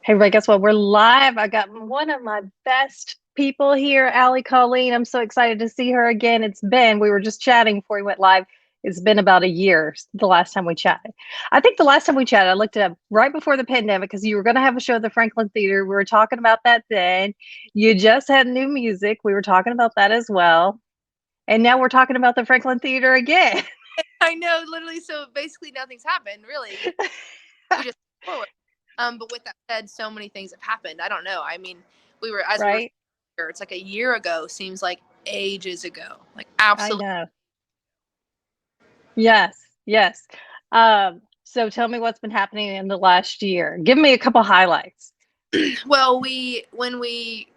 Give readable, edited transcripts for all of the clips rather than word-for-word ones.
Hey, Ray, guess what? We're live. I got one of my best people here, Allie Colleen. I'm so excited to see her again. We were just chatting before we went live. It's been about a year, the last time we chatted. I think the last time we chatted, I looked it up right before the pandemic because you were going to have a show at the Franklin Theater. We were talking about that then. You just had new music. We were talking about that as well. And now we're talking about the Franklin Theater again. I know, literally. So basically, nothing's happened, really. We just forward. But with that said, so many things have happened. I don't know. I mean, we were Right? here. It's like a year ago. Seems like ages ago. Like I absolutely. know. Yes, yes. So tell me what's been happening in the last year. Give me a couple highlights. Well, when we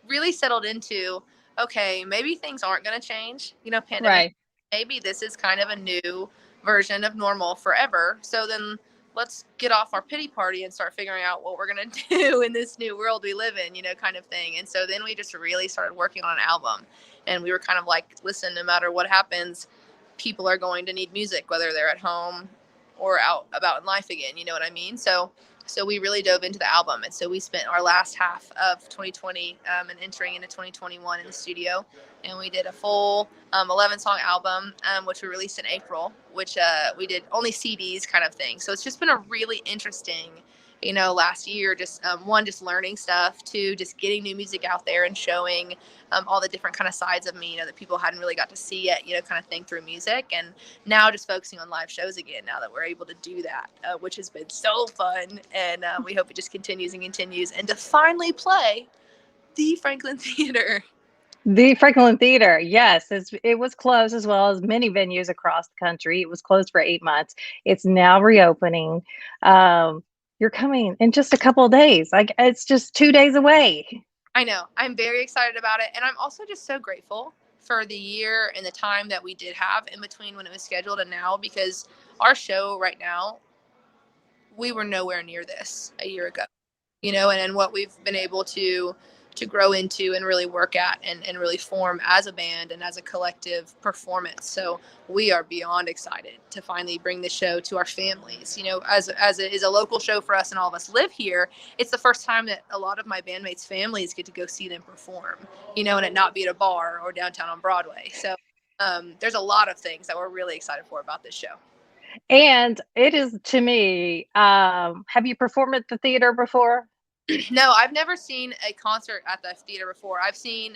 really settled into, okay, maybe things aren't going to change. Pandemic. Right. Maybe this is kind of a new version of normal forever. So then let's get off our pity party and start figuring out what we're going to do in this new world we live in, kind of thing. And so then we just really started working on an album. And we were kind of like, listen, no matter what happens, people are going to need music, whether they're at home or out about in life again. You know what I mean? So we really dove into the album, and so we spent our last half of 2020 and entering into 2021 in the studio, and we did a full 11-song album, which we released in April, which we did only CDs kind of thing. So it's just been a really interesting, last year, just one, just learning stuff, two, just getting new music out there and showing all the different kind of sides of me, that people hadn't really got to see yet, kind of thing through music. And now just focusing on live shows again, now that we're able to do that, which has been so fun. And we hope it just continues and continues, and to finally play the Franklin Theater. The Franklin Theater, yes, it was closed as well as many venues across the country. It was closed for 8 months. It's now reopening. You're coming in just a couple of days. Like it's just 2 days away. I know. I'm very excited about it. And I'm also just so grateful for the year and the time that we did have in between when it was scheduled and now, because our show right now, we were nowhere near this a year ago, and what we've been able to grow into and really work at, and really form as a band and as a collective performance. So we are beyond excited to finally bring the show to our families. As it is a local show for us and all of us live here, it's the first time that a lot of my bandmates' families get to go see them perform, and it not be at a bar or downtown on Broadway. So there's a lot of things that we're really excited for about this show. And it is to me, have you performed at the theater before? No, I've never seen a concert at the theater before. I've seen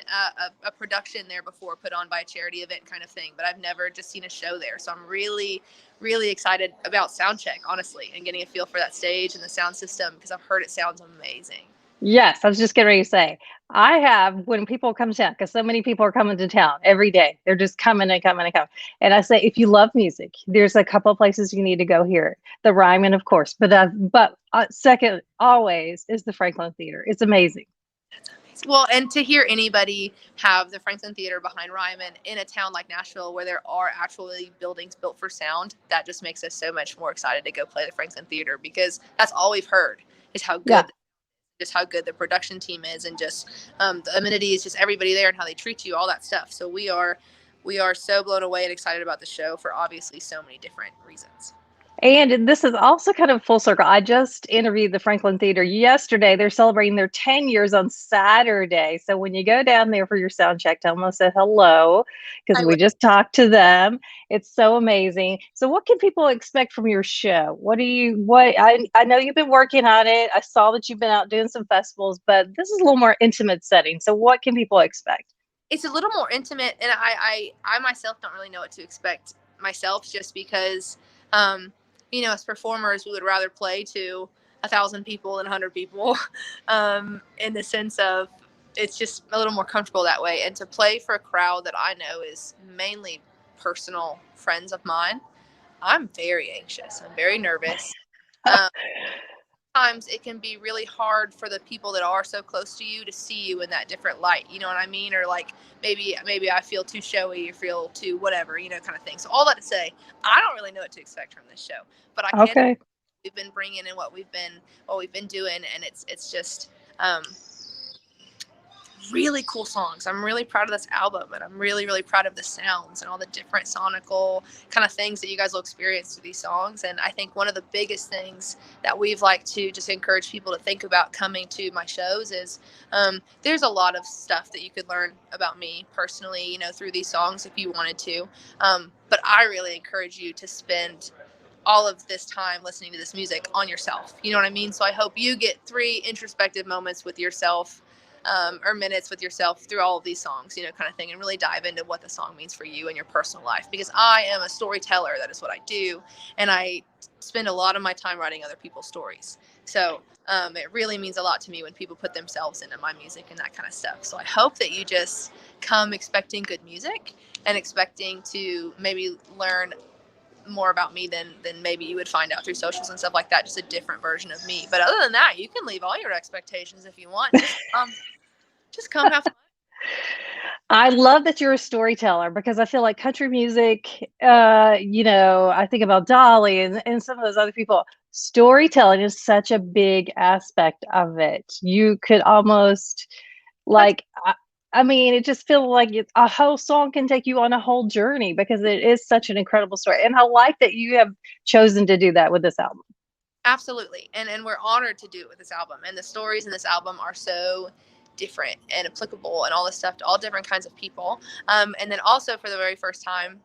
a production there before, put on by a charity event kind of thing, but I've never just seen a show there. So I'm really, really excited about Soundcheck, honestly, and getting a feel for that stage and the sound system, because I've heard it sounds amazing. Yes, I was just getting ready to say, I have when people come to town, because so many people are coming to town every day. They're just coming and coming and coming. And I say, if you love music, there's a couple of places you need to go hear it. The Ryman, of course, but second always is the Franklin Theater. It's amazing. Well, and to hear anybody have the Franklin Theater behind Ryman in a town like Nashville, where there are actually buildings built for sound, that just makes us so much more excited to go play the Franklin Theater, because that's all we've heard is how Yeah. good just how good the production team is, and just the amenities, just everybody there and how they treat you, all that stuff. So we are so blown away and excited about the show for obviously so many different reasons. And this is also kind of full circle. I just interviewed the Franklin Theater yesterday. They're celebrating their 10 years on Saturday. So when you go down there for your sound check, tell them I said hello because I we would. just talked to them. It's so amazing. So what can people expect from your show? I know you've been working on it. I saw that you've been out doing some festivals, but this is a little more intimate setting. So what can people expect? It's a little more intimate, and I myself don't really know what to expect myself, just because as performers, we would rather play to 1,000 people than 100 people, in the sense of it's just a little more comfortable that way. And to play for a crowd that I know is mainly personal friends of mine, I'm very anxious. I'm very nervous. Um, Sometimes it can be really hard for the people that are so close to you to see you in that different light. You know what I mean? Or like maybe I feel too showy or feel too whatever, kind of thing. So all that to say, I don't really know what to expect from this show, but I can. Okay. We've been bringing and what we've been doing, and it's just. really cool songs. I'm really proud of this album, and I'm really, really proud of the sounds and all the different sonical kind of things that you guys will experience through these songs. And I think one of the biggest things that we've liked to just encourage people to think about coming to my shows is there's a lot of stuff that you could learn about me personally, you know, through these songs if you wanted to. But I really encourage you to spend all of this time listening to this music on yourself. You know what I mean? So I hope you get 3 introspective moments with yourself, or minutes with yourself through all of these songs, you know, kind of thing, and really dive into what the song means for you and your personal life. Because I am a storyteller. That is what I do. And I spend a lot of my time writing other people's stories. So it really means a lot to me when people put themselves into my music and that kind of stuff. So I hope that you just come expecting good music and expecting to maybe learn more about me than maybe you would find out through socials and stuff like that, just a different version of me. But other than that, you can leave all your expectations if you want. Just come have fun. I love that you're a storyteller because I feel like country music, you know, I think about Dolly and some of those other people. Storytelling is such a big aspect of it. You could almost like, I mean, it just feels like a whole song can take you on a whole journey because it is such an incredible story. And I like that you have chosen to do that with this album. Absolutely. And we're honored to do it with this album. And the stories in this album are so different and applicable and all this stuff to all different kinds of people. And then also for the very first time,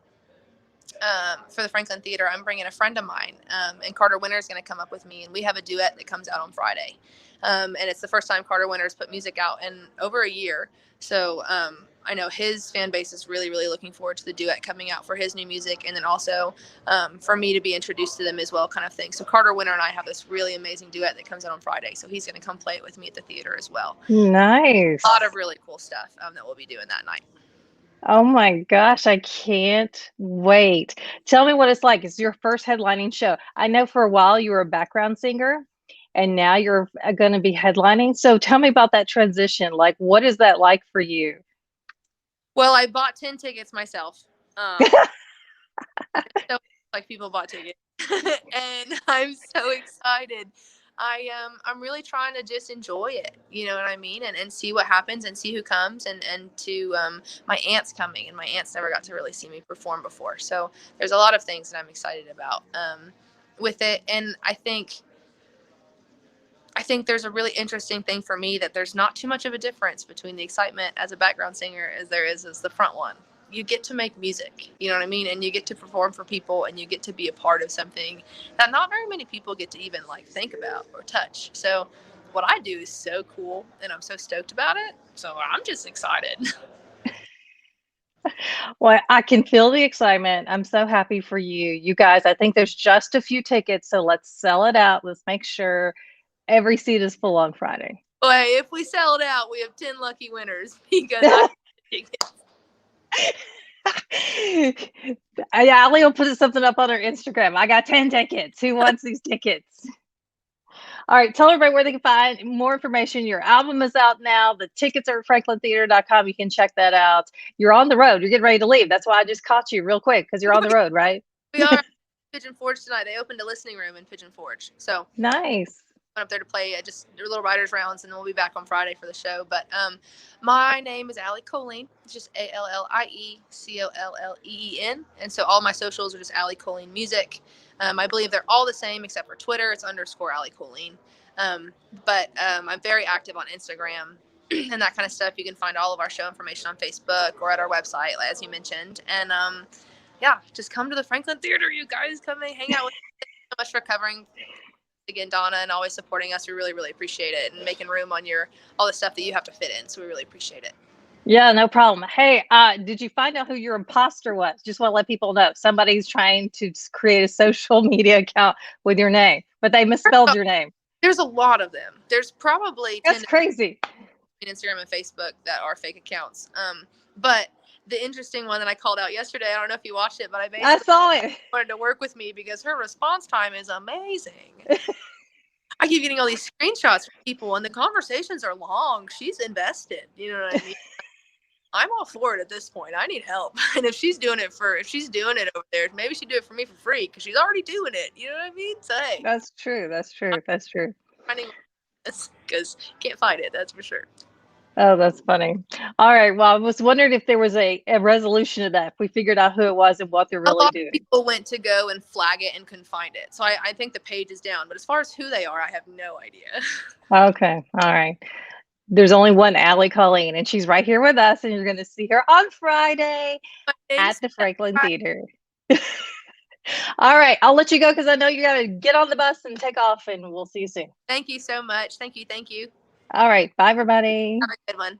for the Franklin Theater, I'm bringing a friend of mine, and Carter Winter is going to come up with me, and we have a duet that comes out on Friday. And it's the first time Carter Winter's put music out in over a year. So I know his fan base is really, really looking forward to the duet coming out for his new music, and then also for me to be introduced to them as well, kind of thing. So Carter Winter and I have this really amazing duet that comes out on Friday. So he's going to come play it with me at the theater as well. Nice. A lot of really cool stuff that we'll be doing that night. Oh my gosh, I can't wait. Tell me what it's like. It's your first headlining show. I know for a while you were a background singer and now you're going to be headlining. So tell me about that transition. Like, what is that like for you? Well, I bought 10 tickets myself. So like people bought tickets and I'm so excited. I'm really trying to just enjoy it, you know what I mean, and see what happens and see who comes, and to my aunt's coming, and my aunt's never got to really see me perform before, so there's a lot of things that I'm excited about with it. And I think there's a really interesting thing for me that there's not too much of a difference between the excitement as a background singer as there is as the front one. You get to make music, you know what I mean? And you get to perform for people, and you get to be a part of something that not very many people get to even like think about or touch. So what I do is so cool, and I'm so stoked about it. So I'm just excited. Well, I can feel the excitement. I'm so happy for you. You guys, I think there's just a few tickets, so let's sell it out. Let's make sure every seat is full on Friday. Boy, if we sell it out, we have 10 lucky winners because I tickets. Allie will put something up on her Instagram. I got 10 tickets. Who wants these tickets? All right, tell everybody where they can find more information. Your album is out now. The tickets are at franklintheater.com. You can check that out. You're on the road. You're getting ready to leave. That's why I just caught you real quick because you're on the road, right? We are Pigeon Forge tonight. They opened a listening room in Pigeon Forge. So nice. Went up there to play just little writers rounds, and then we'll be back on Friday for the show. But my name is Allie Colleen. It's just ALLIECOLLEEN, and so all my socials are just Allie Colleen Music. I believe they're all the same except for Twitter. It's _ Allie Colleen. But I'm very active on Instagram and that kind of stuff. You can find all of our show information on Facebook or at our website, as you mentioned. And yeah, just come to the Franklin Theater, you guys. Come and hang out with us. Thank you so much for covering again, Donna, and always supporting us. We really, really appreciate it, and making room on all the stuff that you have to fit in. So we really appreciate it. Yeah, no problem. Hey, did you find out who your imposter was? Just want to let people know somebody's trying to create a social media account with your name, but they misspelled your name. There's a lot of them. There's probably that's crazy. Instagram and Facebook that are fake accounts. But the interesting one that I called out yesterday, I don't know if you watched it, but I saw it. Wanted to work with me because her response time is amazing. I keep getting all these screenshots from people, and the conversations are long. She's invested. You know what I mean? I'm all for it at this point. I need help. And if she's doing it over there, maybe she'd do it for me for free because she's already doing it. You know what I mean? So hey. That's true. That's true. That's true. Because can't fight it. That's for sure. Oh, that's funny. All right. Well, I was wondering if there was a resolution to that, if we figured out who it was and what they're A really lot of doing. people went to go and flag it and couldn't find it. So I think the page is down. But as far as who they are, I have no idea. Okay. All right. There's only one Allie Colleen, and she's right here with us, and you're going to see her on Friday at Thanks. the Franklin Theater. All right. I'll let you go because I know you got to get on the bus and take off, and we'll see you soon. Thank you so much. Thank you. Thank you. All right. Bye, everybody. Have a good one.